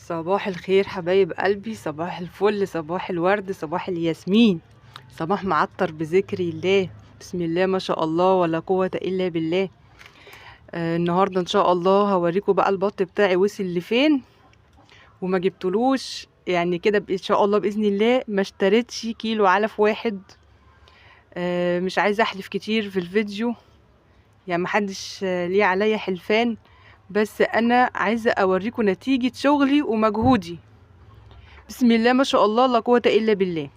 صباح الخير حبايب قلبي، صباح الفل، صباح الورد، صباح الياسمين، صباح معطر بذكر الله. بسم الله ما شاء الله ولا قوة إلا بالله. النهاردة إن شاء الله هوريكم بقى البط بتاعي وصل لفين وما جبتلوش، يعني كده إن شاء الله بإذن الله ما اشتريتش كيلو علف واحد. مش عايزة أحلف كتير في الفيديو، يعني محدش ليه عليا حلفان، بس أنا عايزة أوريكم نتيجة شغلي ومجهودي. بسم الله ما شاء الله لا قوة الا بالله.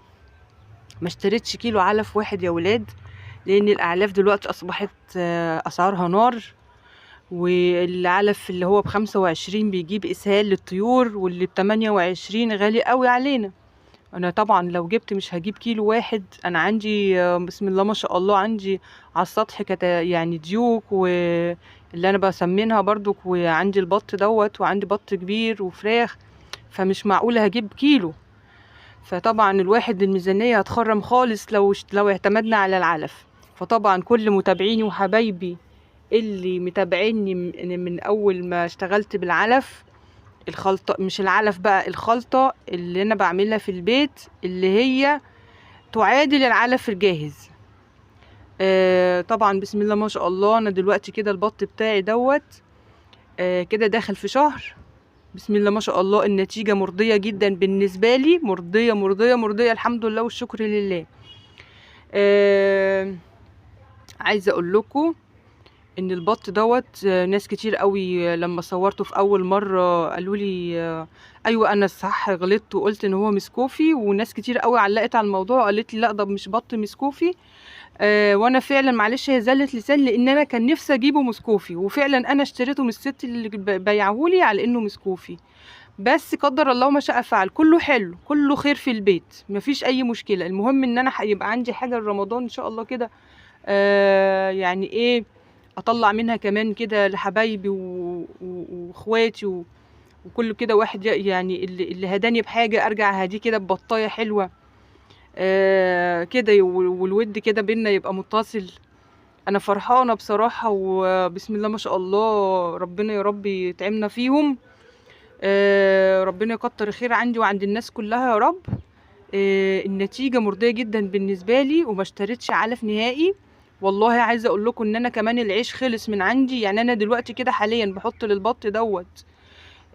ما اشتريتش كيلو علف واحد يا ولاد، لان الاعلاف دلوقتي اصبحت اسعارها نار، والعلف اللي هو ب25 بيجيب اسهال للطيور، واللي ب28 غالي قوي علينا. انا طبعا لو جبت مش هجيب كيلو واحد، انا عندي بسم الله ما شاء الله عندي على السطح يعني ديوك واللي انا بسمنها برضو، وعندي البط دوت، وعندي بط كبير وفراخ، فمش معقولة هجيب كيلو. فطبعا الواحد الميزانية هتخرم خالص لو اعتمدنا على العلف. فطبعا كل متابعيني وحبايبي اللي متابعيني من اول ما اشتغلت بالعلف، الخلطة مش العلف بقى، الخلطة اللي انا بعملها في البيت اللي هي تعادل العلف الجاهز. طبعا بسم الله ما شاء الله انا دلوقتي كده البط بتاعي دوت كده داخل في شهر. بسم الله ما شاء الله النتيجة مرضية جدا بالنسبة لي، مرضية مرضية مرضية، الحمد لله والشكر لله. عايزة اقول لكم ان البط دوت ناس كتير قوي لما صورته في اول مرة قالوا لي ايوه انا صح غلطت وقلت ان هو مسكوفي، وناس كتير قوي علقت على الموضوع وقالت لي لا ده مش بط مسكوفي. وانا فعلا معلش هي زلة لسان، لان انا كان نفسي اجيبه مسكوفي، وفعلا انا اشتريته من الست اللي بيعهولي على انه مسكوفي، بس قدر الله ما شاء فعل، كله حلو كله خير في البيت، مفيش اي مشكله. المهم ان انا يبقى عندي حاجه لرمضان ان شاء الله كده، يعني ايه، اطلع منها كمان كده لحبايبي واخواتي وكل كده واحد، يعني اللي هداني بحاجه ارجع هديه كده ببطايه حلوه كده، والود كده بينا يبقى متصل. انا فرحانه بصراحه، وبسم الله ما شاء الله ربنا يا رب يطعمنا فيهم. ربنا يكتر خير عندي وعند الناس كلها يا رب. النتيجة مرضية جدا بالنسبة لي، وما اشتريتش علف نهائي. والله عايزة اقول لكم ان انا كمان العيش خلص من عندي، يعني انا دلوقتي كده حاليا بحط للبط دوت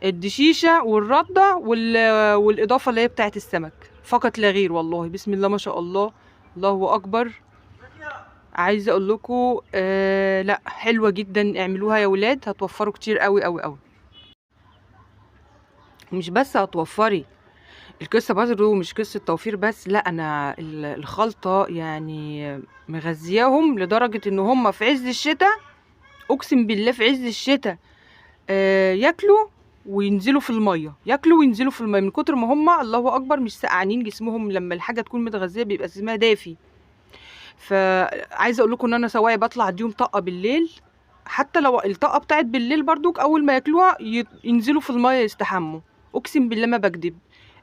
الدشيشة والردة والاضافة اللي هي بتاعت السمك فقط لا غير. والله بسم الله ما شاء الله الله اكبر. عايزة اقول لكم لا حلوة جدا، اعملوها يا ولاد هتوفروا كتير قوي قوي قوي. مش بس هتوفري، القصة برضه مش قصة توفير بس، لا انا الخلطة يعني مغذياهم لدرجة ان هم في عز الشتاء، اقسم بالله في عز الشتاء ياكلوا وينزلوا في المية، ياكلوا وينزلوا في المية من كتر ما هم الله اكبر مش سقعانين جسمهم. لما الحاجة تكون متغذية بيبقى اسمها دافي. فعايزة اقول لكم ان انا سواعي بطلع اديهم طاقة بالليل، حتى لو الطاقة بتاعت بالليل برضو اول ما ياكلوها ينزلوا في المية يستحموا، اقسم بالله ما بكدب.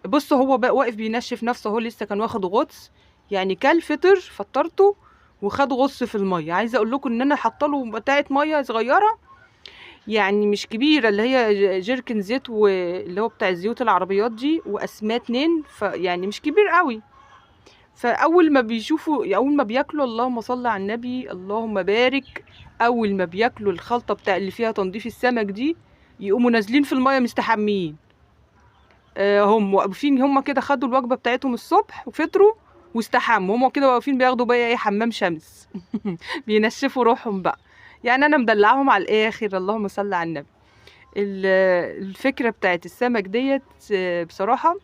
بص هو بقى واقف بينشف نفسه، هو لسه كان واخد غطس، يعني كل فطرته وخد غطس في الميه. عايزه اقول لكم ان انا حاطه له بتاعه ميه صغيره، يعني مش كبيره، اللي هي جيركن زيت واللي هو بتاع زيوت العربيات دي، واسماء 2، فيعني مش كبير قوي. فاول ما بيشوفوا، اول ما بياكلوا، اللهم صل على النبي اللهم بارك، اول ما بياكلوا الخلطه بتاع اللي فيها تنظيف السمك دي يقوموا نازلين في الميه مستحميين. هم واقفين، هم كده خدوا الوجبه بتاعتهم الصبح وفطروا واستحموا، هم كده واقفين بياخدوا بقى ايه حمام شمس بينشفوا روحهم بقى. يعني انا مدلعهم على الاخر، اللهم صل على النبي. الفكره بتاعت السمك ديت بصراحه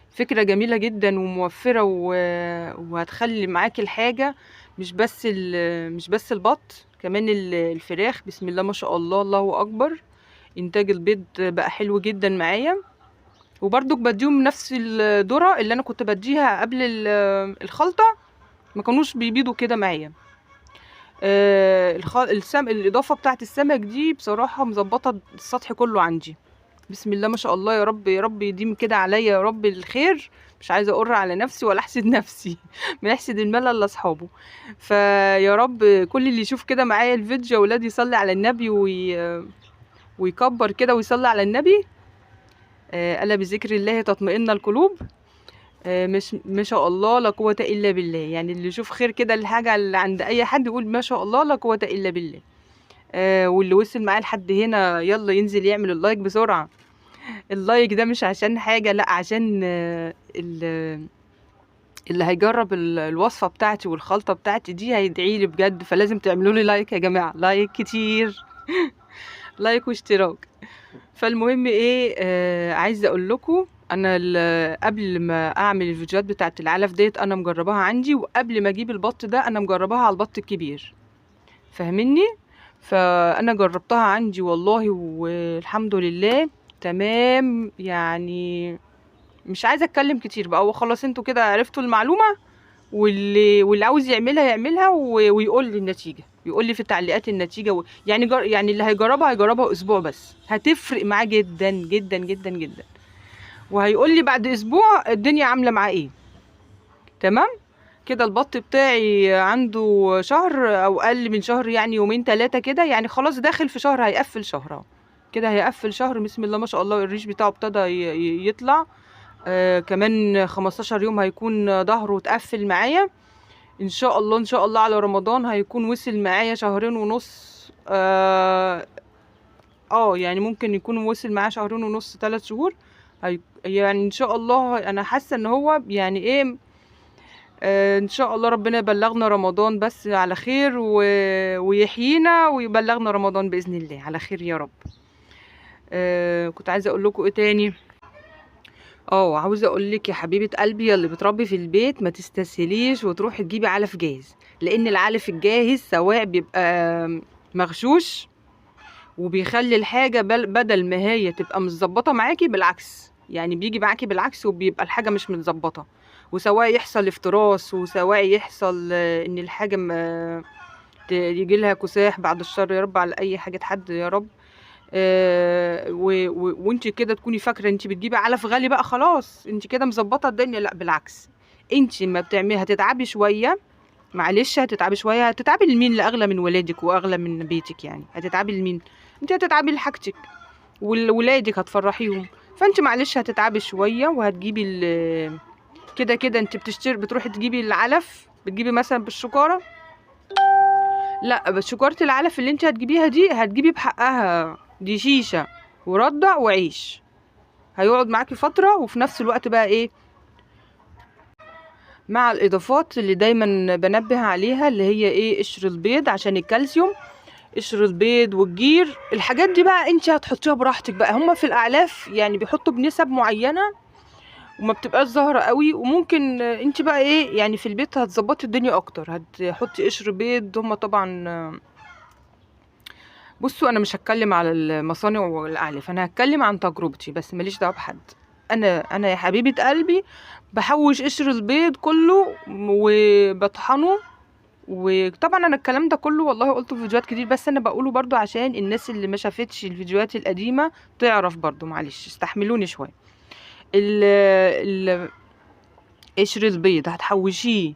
فكره جميله جدا وموفره، وهتخلي معاكي الحاجه مش بس البط، كمان الفراخ. بسم الله ما شاء الله الله اكبر، انتاج البيض بقى حلو جدا معايا. وبرضك بديهم نفس الذرة اللي انا كنت بديها قبل الخلطة، ما كانوش بيبيضوا كده معايا. الاضافة بتاعت السمك دي بصراحة مظبطة السطح كله عندي. بسم الله ما شاء الله، يا رب يا رب يديم كده عليا يا رب الخير. مش عايزة اقر على نفسي ولا احسد نفسي ما يحسد المال الا اصحابه. فيا رب كل اللي يشوف كده معايا الفيديو يا ولاد يصلي على النبي ويكبر كده ويصلي على النبي. الا بذكر الله تطمئن القلوب. مش ما شاء الله لا قوة الا بالله. يعني اللي يشوف خير كده الحاجة اللي عند اي حد يقول ما شاء الله لا قوة الا بالله. واللي وصل معاه لحد هنا يلا ينزل يعمل اللايك بسرعة. اللايك ده مش عشان حاجة، لا عشان اللي هيجرب الوصفة بتاعتي والخلطة بتاعتي دي هيدعي لي بجد. فلازم تعملوا لي لايك يا جماعة، لايك كتير. لايك واشتراك. فالمهم ايه، عايزه اقول لكم انا قبل ما اعمل الفيديوهات بتاعت العلف ديت انا مجرباها عندي، وقبل ما اجيب البط ده انا مجرباها على البط الكبير، فاهمني؟ فانا جربتها عندي والله والحمد لله تمام. يعني مش عايزه اتكلم كتير بقى، وخلاص انتوا كده عرفتوا المعلومه. واللي عاوز يعملها ويقول لي النتيجه، يقول لي في التعليقات النتيجه يعني يعني اللي هيجربها اسبوع بس هتفرق معاه جدا جدا جدا جدا، وهيقول لي بعد اسبوع الدنيا عامله معاه ايه. تمام كده. البط بتاعي عنده شهر او اقل من شهر، يعني يومين 3 كده، يعني خلاص داخل في شهر، هيقفل شهر اهو كده، هيقفل شهر. بسم الله ما شاء الله الريش بتاعه ابتدى يطلع. كمان 15 يوم هيكون ظهره اتقفل معايا ان شاء الله. ان شاء الله على رمضان هيكون وصل معايا 2.5 شهر. يعني ممكن يكون وصل معايا 2.5 3 شهور. يعني ان شاء الله انا حاسه ان هو يعني ايه، ان شاء الله ربنا يبلغنا رمضان بس على خير ويحيينا ويبلغنا رمضان باذن الله على خير يا رب. كنت عايزه اقول لكم ايه تاني. عاوزه اقول لك يا حبيبه قلبي اللي بتربي في البيت ما تستسهليش وتروحي تجيبي علف جاهز، لان العلف الجاهز سواء بيبقى مغشوش وبيخلي الحاجه بدل ما هي تبقى متظبطه معاكي بالعكس، يعني بيجي معاكي بالعكس وبيبقى الحاجه مش متظبطه. وسواء يحصل افتراس، وسواء يحصل ان الحاجه يجي لها كساح، بعد الشر يا رب على اي حاجه حد يا رب. وانت كده تكوني فاكره انت بتجيبي علف غالي بقى خلاص انت كده مظبطه الدنيا، لا بالعكس. انت ما بتعملي هتتعبي شويه، معلش هتتعبي شويه. هتتعبي لمين؟ لاغلى من ولادك واغلى من بيتك. يعني هتتعبي لمين؟ انت هتتعبي لحاجتك وولادك هتفرحيهم. فانت معلش هتتعبي شويه وهتجيبي كده كده انت بتروحي تجيبي العلف، بتجيبي مثلا بالشكاره. لا بس شكاره العلف اللي انت هتجيبيها دي هتجيبي بحقها، دي شيشه ورضع وعيش، هيقعد معاكي فتره. وفي نفس الوقت بقى ايه، مع الاضافات اللي دايما بنبه عليها اللي هي ايه، قشر البيض عشان الكالسيوم، قشر البيض والجير. الحاجات دي بقى انت هتحطيها براحتك بقى. هما في الاعلاف يعني بيحطوا بنسب معينه وما بتبقاش ظاهره قوي، وممكن انت بقى ايه يعني في البيت هتظبطي الدنيا اكتر، هتحطي قشر بيض. هما طبعا بصوا انا مش هتكلم على المصانع والاعلاف، انا هتكلم عن تجربتي بس، ماليش دعوه بحد. انا يا حبيبه قلبي بحوش قشر البيض كله وبطحنه. وطبعا انا الكلام ده كله والله قلته في فيديوهات كتير، بس انا بقوله برضو عشان الناس اللي ما شافتش الفيديوهات القديمه تعرف برضو، معلش استحملوني شويه. قشر البيض هتحوشيه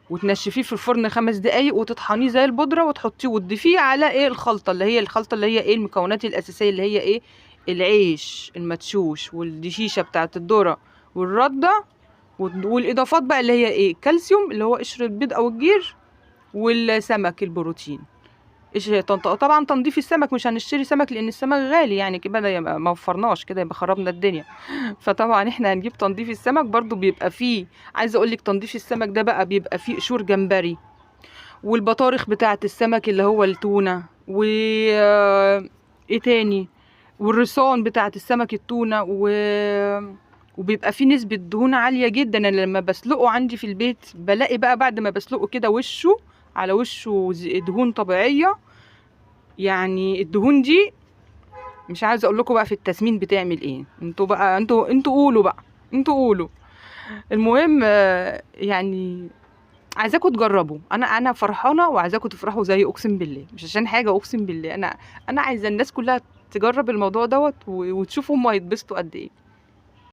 وتنشفيه في الفرن 5 دقايق وتطحنيه زي البودره وتحطيه وتضيفيه على ايه، الخلطه اللي هي ايه، المكونات الاساسيه اللي هي ايه، العيش المدشوش والدشيشه بتاعه الذره والرده، والاضافات بقى اللي هي ايه، كالسيوم اللي هو قشر البيض او الجير، والسمك البروتين. طبعا تنظيف السمك، مش هنشتري سمك لان السمك غالي يعني كده يبقى ما وفرناش كده يبقى خربنا الدنيا. فطبعا احنا هنجيب تنظيف السمك برضو بيبقى فيه، عايزه اقول لك تنظيف السمك ده بقى بيبقى فيه قشور جمبري والبطارخ بتاعه السمك اللي هو التونه ايه تاني، والرصان بتاعه السمك التونه وبيبقى فيه نسبة دهون عالية جدا. انا لما بسلقه عندي في البيت بلاقي بقى بعد ما بسلقه كده وشه على وشه دهون طبيعية. يعني الدهون دي مش عايزه اقول لكم بقى في التسمين بتعمل ايه، انتوا بقى انتوا قولوا بقى، انتوا قولوا. المهم يعني عايزاكم تجربوا. انا فرحانه وعايزاكم تفرحوا زي، اقسم بالله مش عشان حاجه، اقسم بالله انا عايزه الناس كلها تجرب الموضوع دوت وتشوفوا هم هيتبسطوا قد ايه.